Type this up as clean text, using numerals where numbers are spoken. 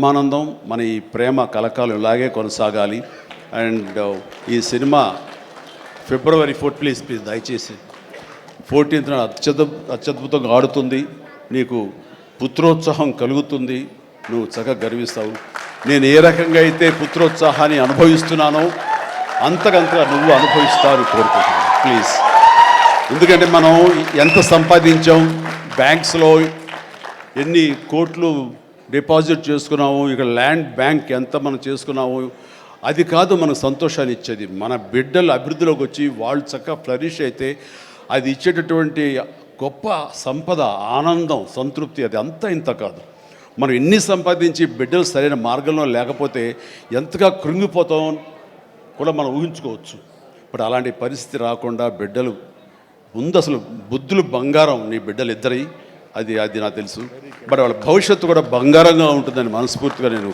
ఆనందం మన ఈ ప్రేమ కలకాలం ఇలాగే కొనసాగాలి. అండ్ ఈ సినిమా ఫిబ్రవరి 4 ప్లీజ్ దయచేసి 14th అత్యద్భుతంగా ఆడుతుంది. నీకు పుత్రోత్సాహం కలుగుతుంది, నువ్వు చక్కగా గర్విస్తావు. నేను ఏ రకంగా అయితే పుత్రోత్సాహాన్ని అనుభవిస్తున్నానో అంతకంతగా నువ్వు అనుభవిస్తావు కోరుకుంటున్నాను ప్లీజ్. ఎందుకంటే మనం ఎంత సంపాదించాం, బ్యాంక్స్లో ఎన్ని కోట్లు డిపాజిట్ చేసుకున్నాము, ఇక్కడ ల్యాండ్ బ్యాంక్ ఎంత మనం చేసుకున్నాము, అది కాదు మనకు సంతోషాన్ని ఇచ్చేది. మన బిడ్డలు అభివృద్ధిలోకి వచ్చి వాళ్ళు చక్కగా ఫ్లరిష్ అయితే అది ఇచ్చేటటువంటి గొప్ప సంపద, ఆనందం, సంతృప్తి అది అంతా ఇంత కాదు. మనం ఎన్ని సంపాదించి బిడ్డలు సరైన మార్గంలో లేకపోతే ఎంతగా కృంగిపోతాం కూడా మనం ఊహించుకోవచ్చు. ఇప్పుడు అలాంటి పరిస్థితి రాకుండా బిడ్డలు ముందు అసలు బుద్ధులు బంగారం నీ బిడ్డలు ఇద్దరై, అది నాకు తెలుసు. బట్ వాళ్ళ భవిష్యత్తు కూడా బంగారంగా ఉంటుందని మనస్ఫూర్తిగా నేను